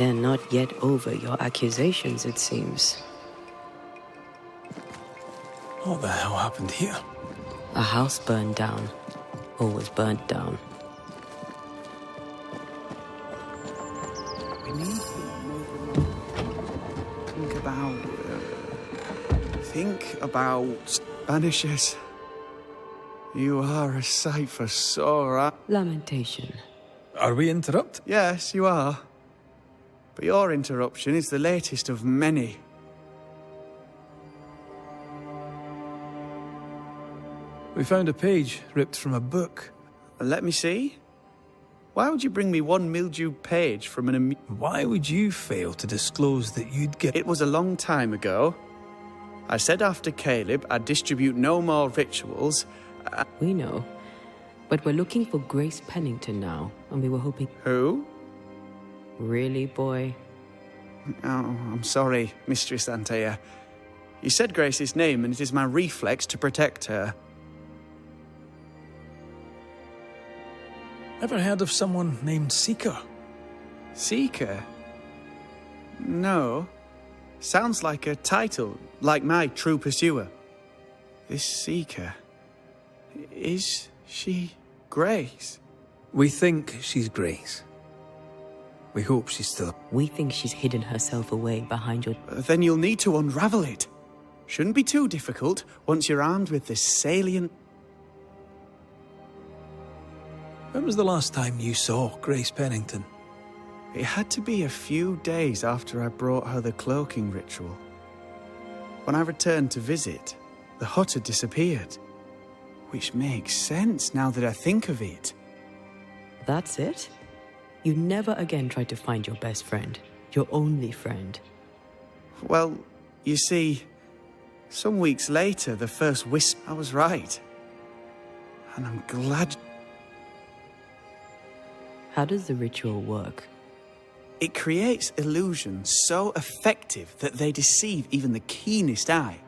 They're not yet over your accusations, it seems. What the hell happened here? A house burned down. Or was burnt down. We need to think about Banishers. You are a sight for sore eyes. Lamentation. Are we interrupted? Yes, you are. But your interruption is the latest of many. We found a page ripped from a book. Let me see. Why would you bring me one mildewed page from an Why would you fail to disclose that you'd get... It was a long time ago. I said after Caleb I'd distribute no more rituals. We know. But we're looking for Grace Pennington now, and we were hoping... Who? Really, boy? Oh, I'm sorry, Mistress Antea. You said Grace's name, and it is my reflex to protect her. Ever heard of someone named Seeker? Seeker? No. Sounds like a title, like my true pursuer. This Seeker... Is she Grace? We think she's Grace. We hope she's still... We think she's hidden herself away behind your... Then you'll need to unravel it. Shouldn't be too difficult once you're armed with this salient... When was the last time you saw Grace Pennington? It had to be a few days after I brought her the cloaking ritual. When I returned to visit, the hut had disappeared. Which makes sense now that I think of it. That's it? You never again tried to find your best friend. Your only friend. Well, you see, some weeks later, the first wisp... I was right. And I'm glad... How does the ritual work? It creates illusions so effective that they deceive even the keenest eye.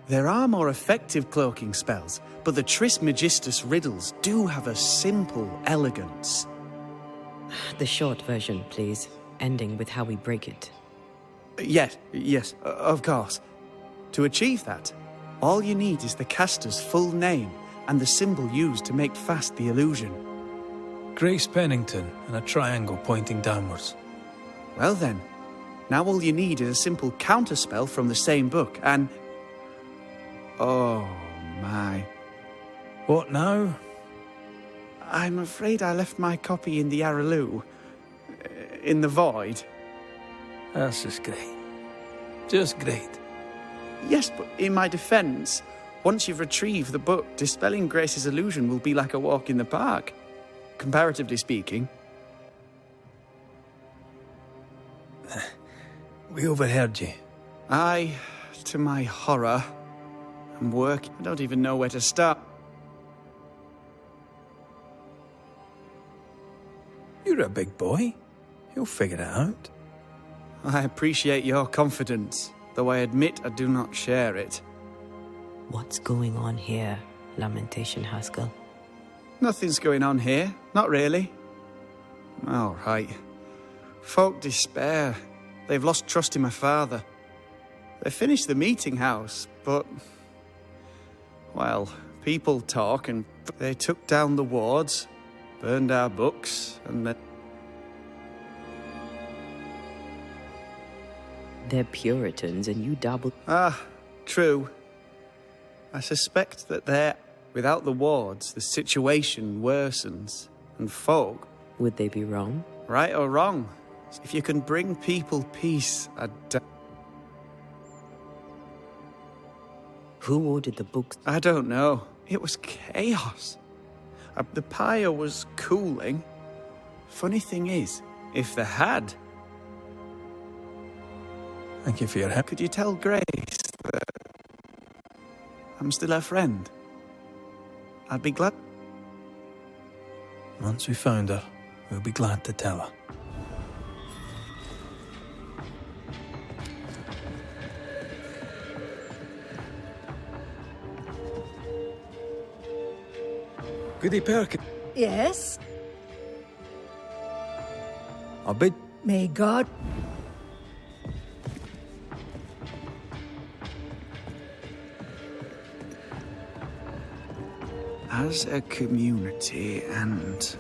There are more effective cloaking spells, but the Trismegistus riddles do have a simple elegance. The short version, please. Ending with how we break it. Yes, of course. To achieve that, all you need is the caster's full name and the symbol used to make fast the illusion. Grace Pennington and a triangle pointing downwards. Well then, now all you need is a simple counterspell from the same book and... Oh my. What now? I'm afraid I left my copy in the Araloo. In the void. That's just great. Just great. Yes, but in my defense, once you've retrieved the book, dispelling Grace's illusion will be like a walk in the park. Comparatively speaking. We overheard you. I, to my horror, am working. I don't even know where to start. You're a big boy. You'll figure it out. I appreciate your confidence, though I admit I do not share it. What's going on here, Lamentation Haskell? Nothing's going on here. Not really. All right. Folk despair. They've lost trust in my father. They finished the meeting house, but... Well, people talk and they took down the wards, burned our books, and then... They're Puritans and you dabble... Ah, true. I suspect that they're... Without the wards, the situation worsens, and folk... Would they be wrong? Right or wrong? If you can bring people peace, Who ordered the books? I don't know. It was chaos. The pyre was cooling. Funny thing is, if they had... Thank you for your help. Could you tell Grace that I'm still her friend? I'd be glad... Once we found her, we'll be glad to tell her. Goody Perkin. Yes? I'll bid May God... As a community and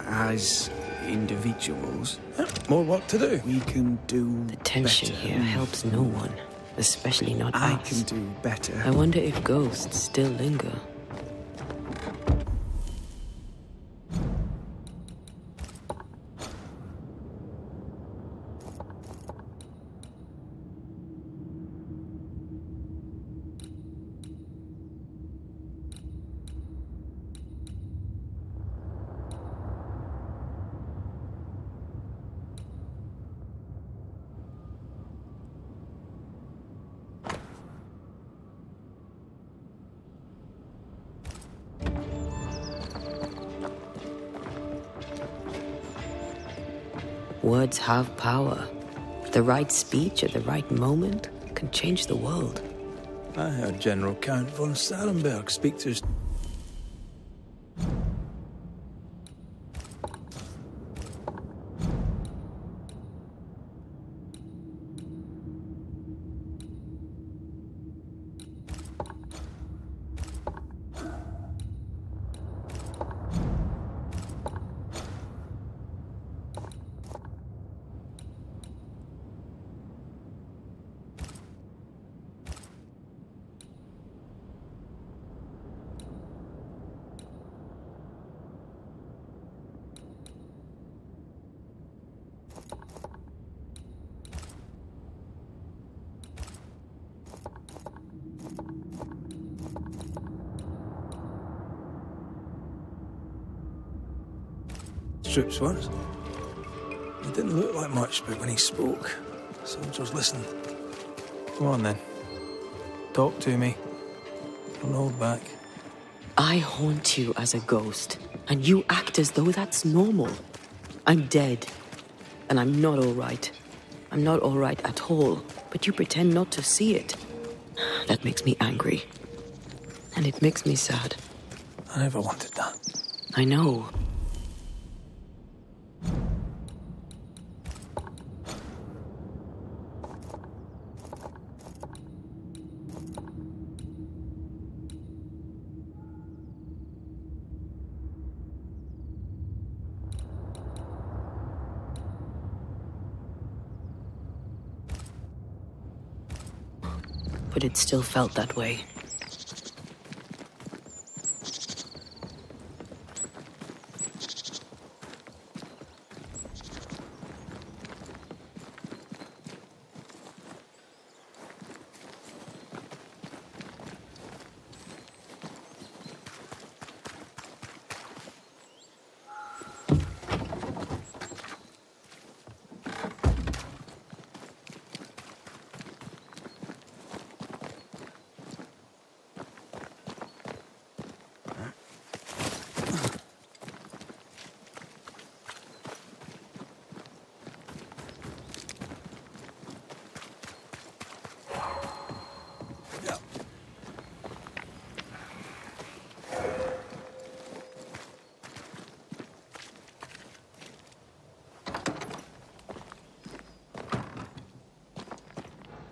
as individuals, More work to do. we can do The tension better. here helps no one, especially not I us. can do better. I wonder if ghosts still linger. Words have power. The right speech at the right moment can change the world. I heard General Count von Starenberg speak to his... troops once. He didn't look like much, but when he spoke, soldiers listened. Come on then. Talk to me. Don't hold back. I haunt you as a ghost, and you act as though that's normal. I'm dead, and I'm not all right. I'm not all right at all, but you pretend not to see it. That makes me angry. And it makes me sad. I never wanted that. I know. But it still felt that way.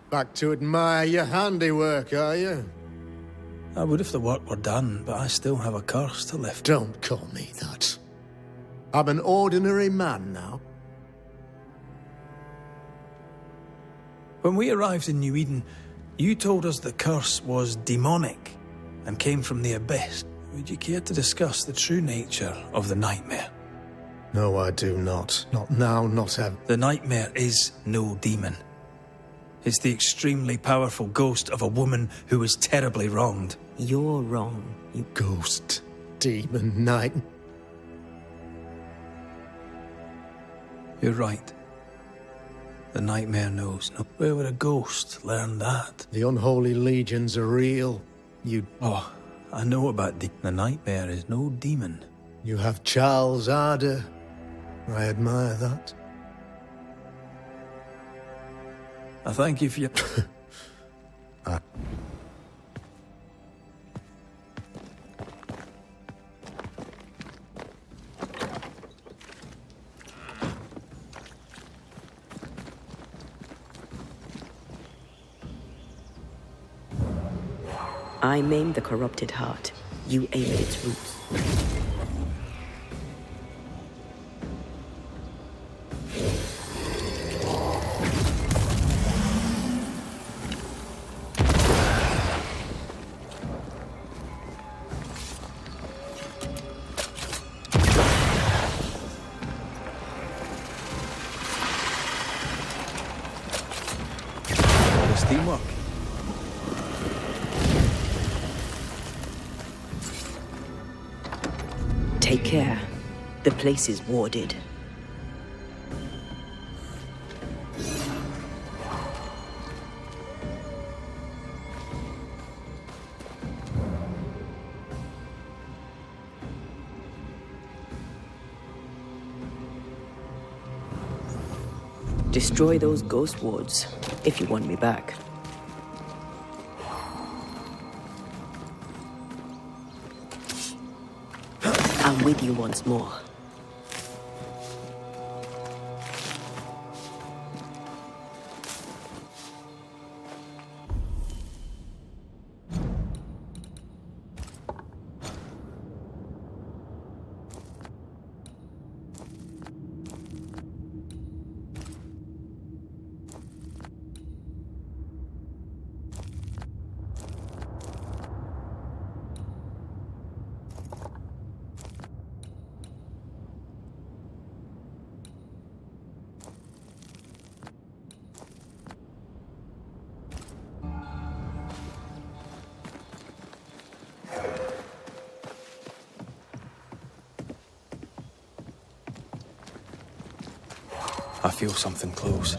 Back to admire your handiwork, are you? I would if the work were done, but I still have a curse to lift. Don't call me that. I'm an ordinary man now. When we arrived in New Eden, you told us the curse was demonic and came from the abyss. Would you care to discuss the true nature of the nightmare? No, I do not. Not now, not ever. The nightmare is no demon. It's the extremely powerful ghost of a woman who was terribly wronged. You're wrong. You Ghost, demon, night. You're right. The nightmare knows. No. Where would a ghost learn that? The unholy legions are real. Oh, I know about the nightmare is no demon. You have Charles' ardor. I admire that. I thank you for your... I maim the corrupted heart. You aim at its roots. Teamwork. Take care. The place is warded. Destroy those ghost wards, if you want me back. I'm with you once more. I feel something close.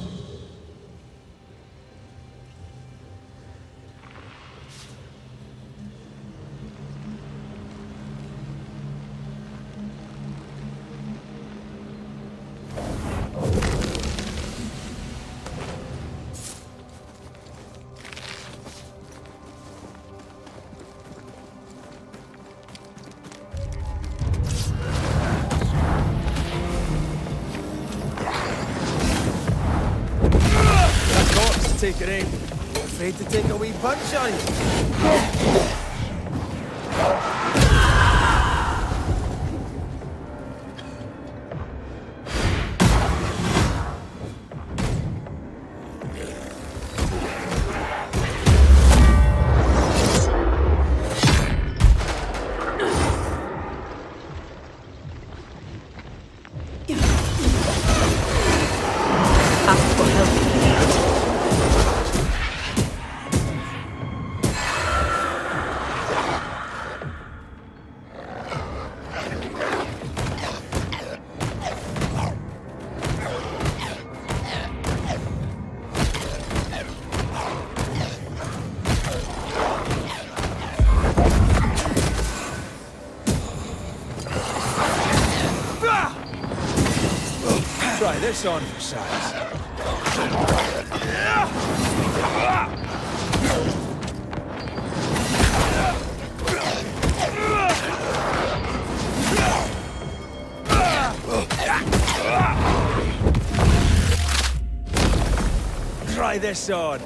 Take it aim. Afraid to take a wee punch on you. Ask for help if you need it. Try this on for size. Try this on.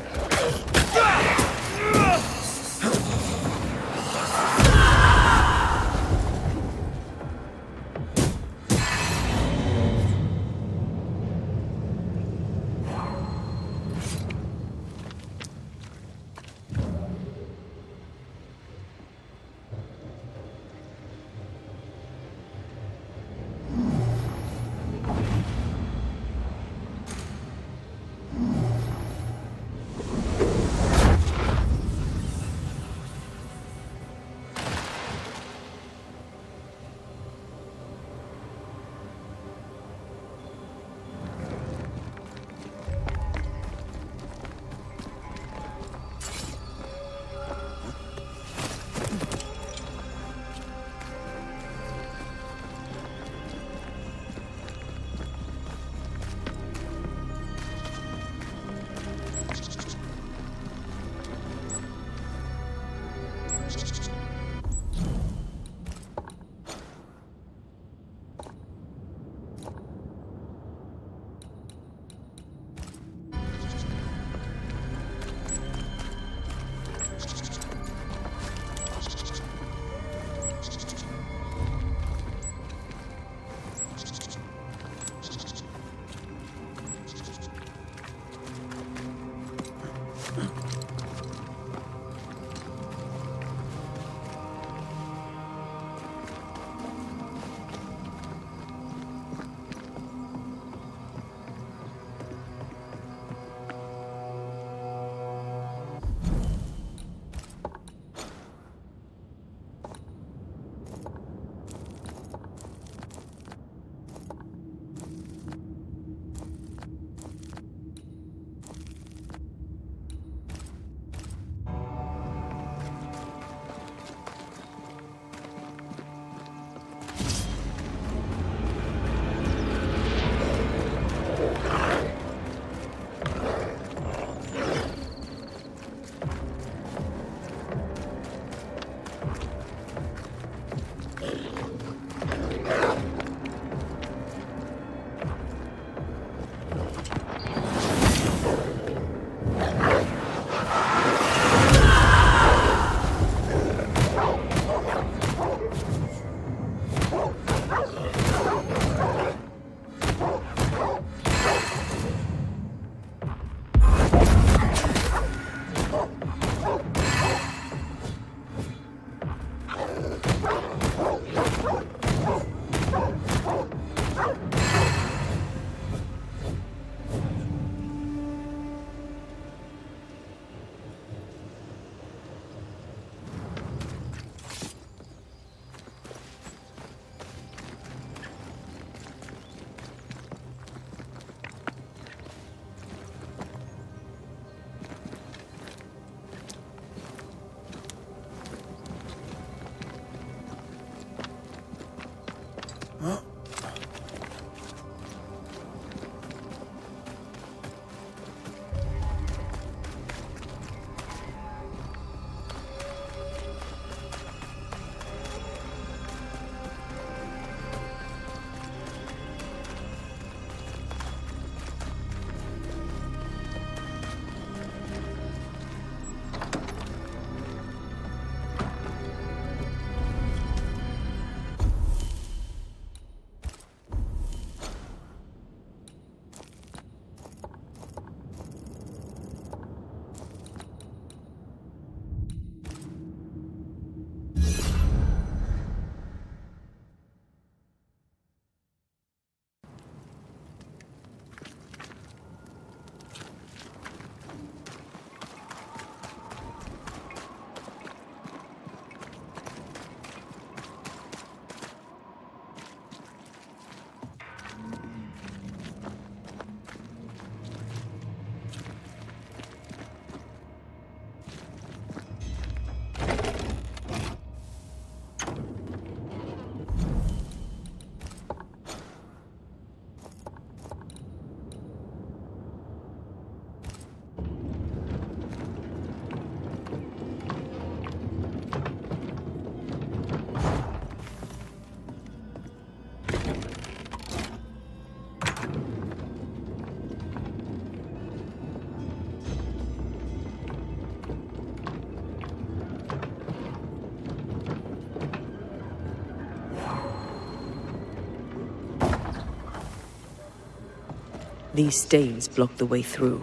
These stains block the way through,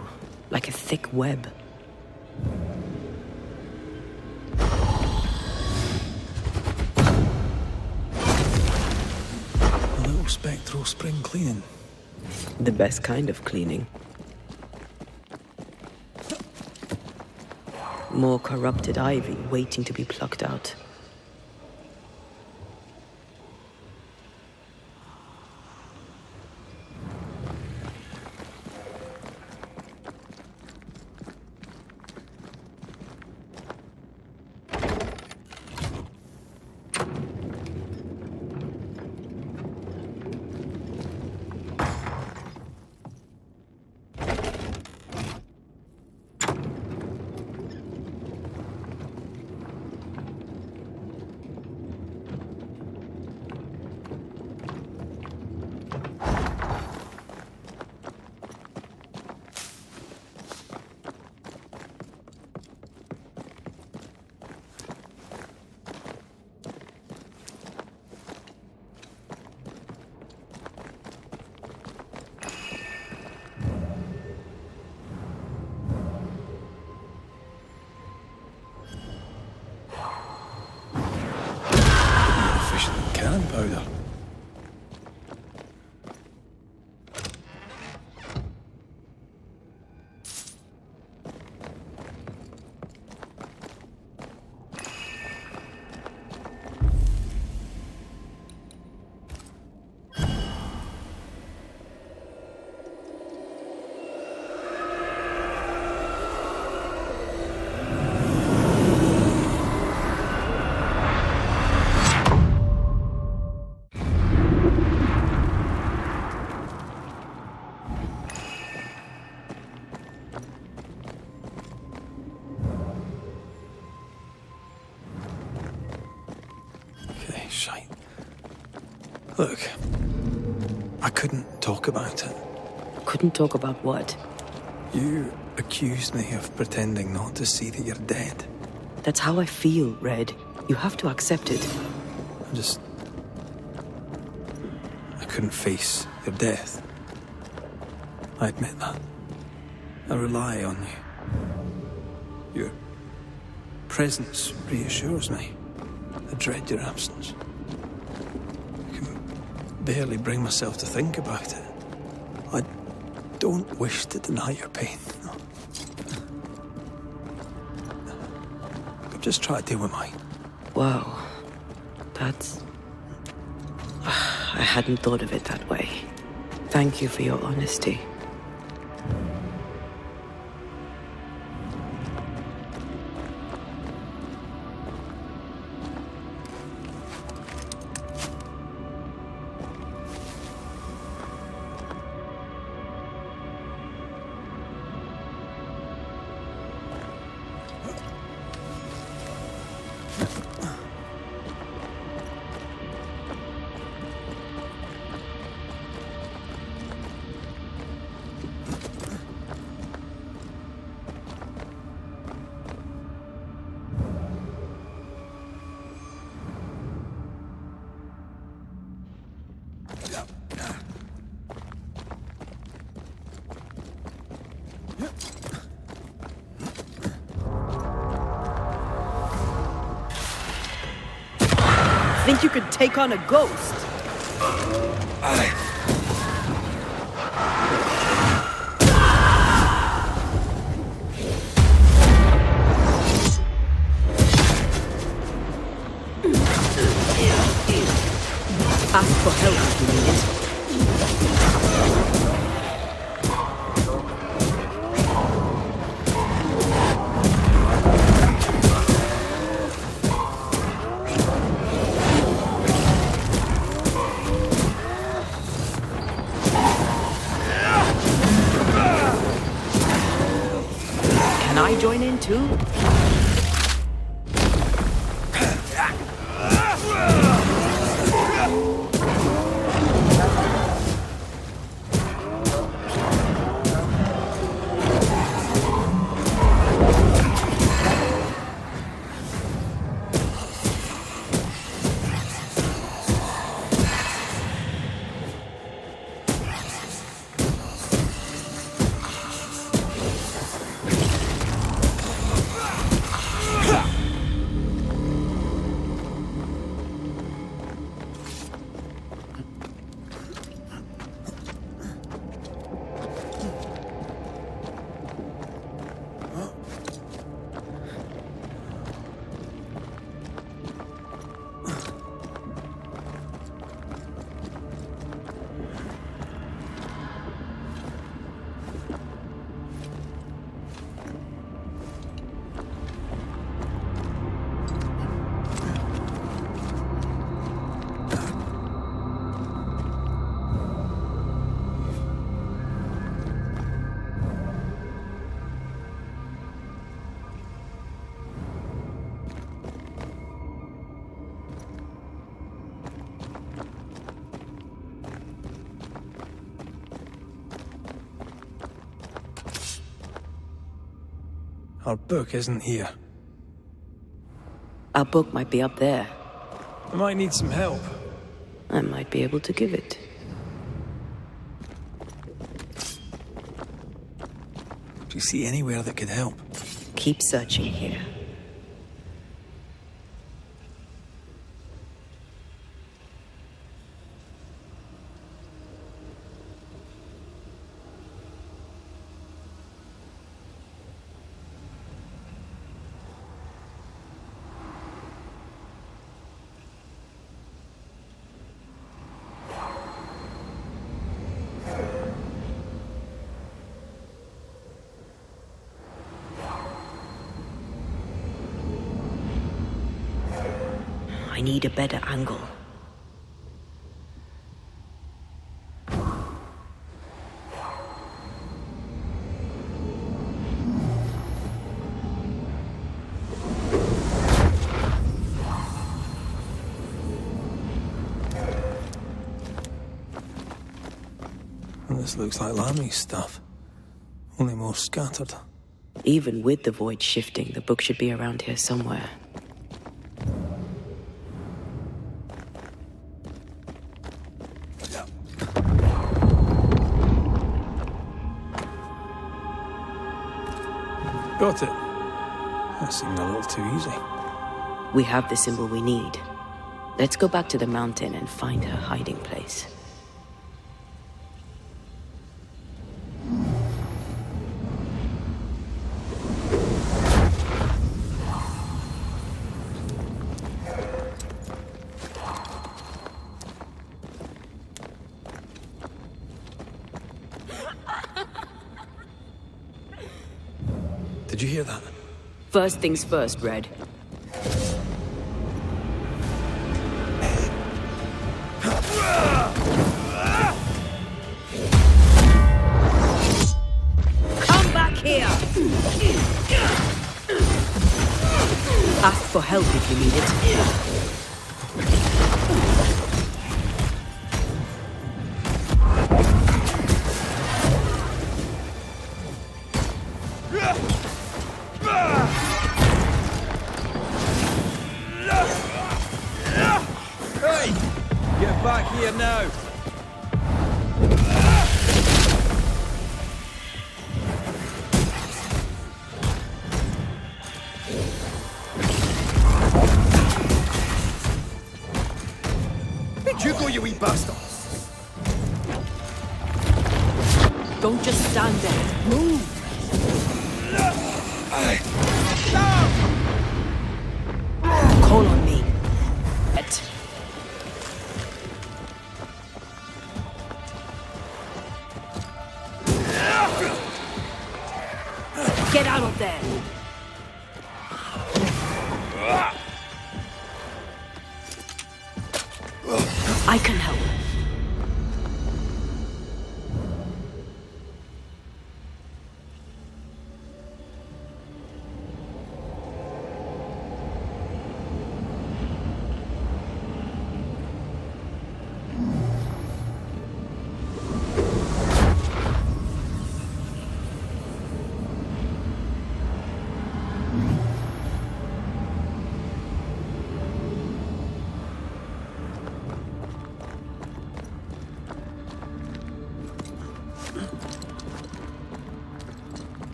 like a thick web. A little spectral spring cleaning. The best kind of cleaning. More corrupted ivy waiting to be plucked out. Cannon powder. Shite. Look, I couldn't talk about it. Couldn't talk about what? You accused me of pretending not to see that you're dead. That's how I feel, Red. You have to accept it. I couldn't face your death. I admit that. I rely on you. Your presence reassures me. I dread your absence. I can barely bring myself to think about it. I don't wish to deny your pain. No. But just try to deal with mine. Wow. That's... I hadn't thought of it that way. Thank you for your honesty. Think you could take on a ghost? Ask for help if you need it. Can I join in too? Our book isn't here. Our book might be up there. I might need some help. I might be able to give it. Do you see anywhere that could help? Keep searching here. I need a better angle. Well, this looks like Lami's stuff. Only more scattered. Even with the void shifting, the book should be around here somewhere. Got it. That seemed a little too easy. We have the symbol we need. Let's go back to the mountain and find her hiding place. Did you hear that? First things first, Red. Come back here! Ask for help if you need it. Hey! Get back here now! You go, you wee bastard! Don't just stand there. Move! Call on me. Get out of there! I can help.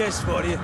kiss for you.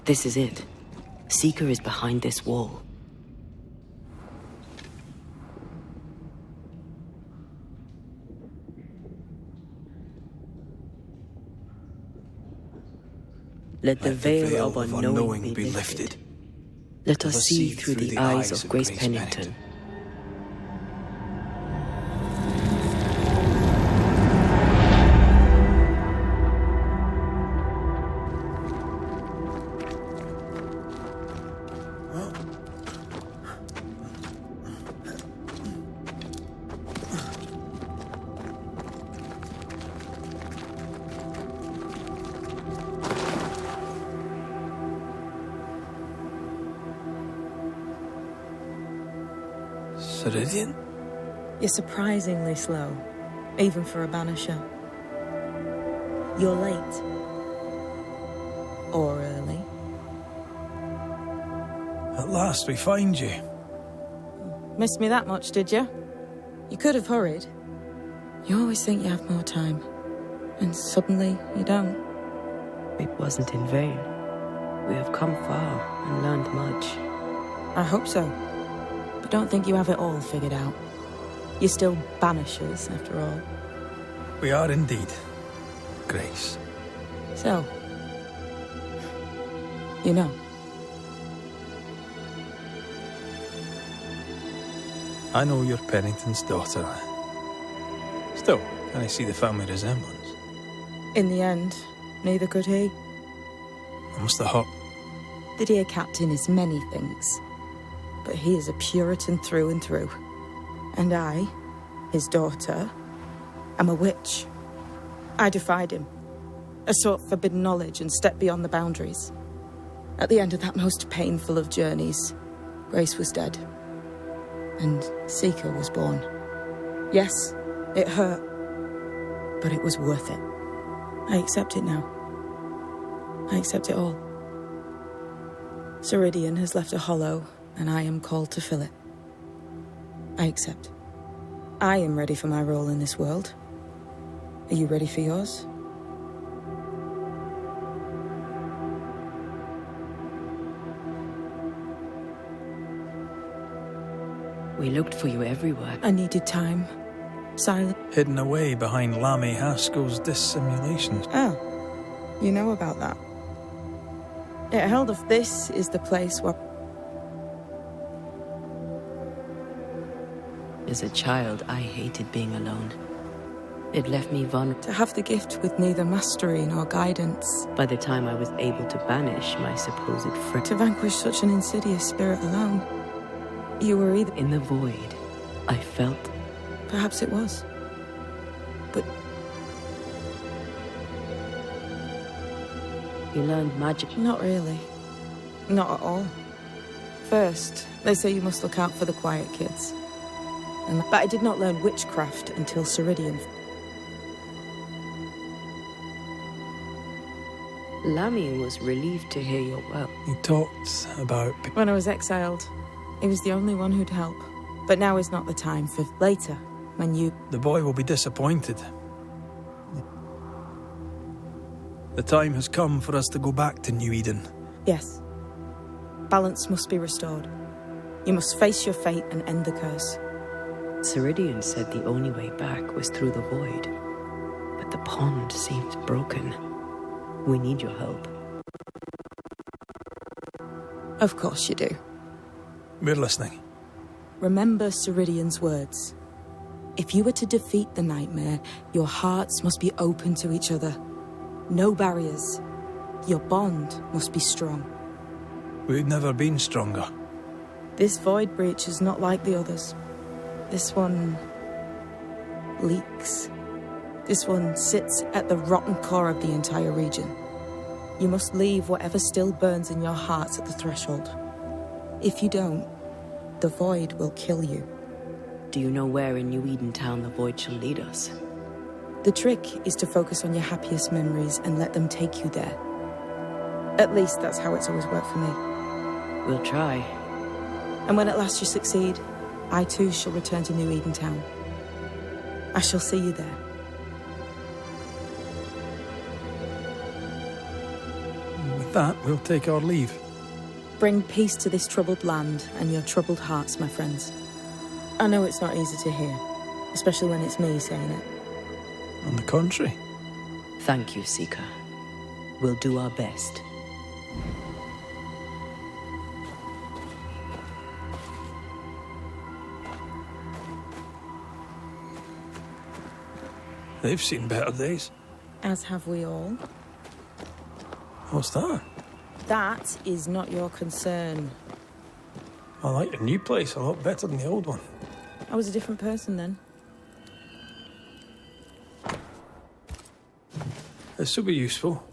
This is it. Seeker is behind this wall. Let the veil of unknowing be lifted. Let us see through the eyes of Grace Pennington. Ceridian? You're surprisingly slow, even for a Banisher. You're late. Or early. At last we find you. Missed me that much, did you? You could have hurried. You always think you have more time. And suddenly, you don't. It wasn't in vain. We have come far and learned much. I hope so. But don't think you have it all figured out. You're still Banishers, after all. We are indeed, Grace. So, you know. I know you're Pennington's daughter. Still, can I see the family resemblance? In the end, neither could he. I must have hurt. The dear captain is many things. But he is a Puritan through and through. And I, his daughter, am a witch. I defied him. I sought forbidden knowledge and stepped beyond the boundaries. At the end of that most painful of journeys, Grace was dead. And Seeker was born. Yes, it hurt. But it was worth it. I accept it now. I accept it all. Ceridian has left a hollow, and I am called to fill it. I accept. I am ready for my role in this world. Are you ready for yours? We looked for you everywhere. I needed time. Silence. Hidden away behind Lammy Haskell's dissimulations. Oh, you know about that. It held of this is the place where... As a child, I hated being alone. It left me vulnerable. To have the gift with neither mastery nor guidance. By the time I was able to banish my supposed friend. To vanquish such an insidious spirit alone. You were either... In the void, I felt... Perhaps it was. But... You learned magic. Not really. Not at all. First, they say you must look out for the quiet kids. But I did not learn witchcraft until Ceridian. Lammy was relieved to hear you're well. He talked about... When I was exiled, he was the only one who'd help. But now is not the time for later, when you... The boy will be disappointed. The time has come for us to go back to New Eden. Yes. Balance must be restored. You must face your fate and end the curse. Ceridian said the only way back was through the void. But the pond seems broken. We need your help. Of course you do. We're listening. Remember Ceridian's words. If you were to defeat the nightmare, your hearts must be open to each other. No barriers. Your bond must be strong. We've never been stronger. This void breach is not like the others. This one... leaks. This one sits at the rotten core of the entire region. You must leave whatever still burns in your hearts at the threshold. If you don't, the void will kill you. Do you know where in New Eden Town the void shall lead us? The trick is to focus on your happiest memories and let them take you there. At least that's how it's always worked for me. We'll try. And when at last you succeed, I too shall return to New Eden Town. I shall see you there. We that, we'll take our leave. Bring peace to this troubled land and your troubled hearts, my friends. I know it's not easy to hear, especially when it's me saying it. On the contrary. Thank you, Seeker. We'll do our best. They've seen better days. As have we all. What's that? That is not your concern. I like the new place a lot better than the old one. I was a different person then. This will be useful.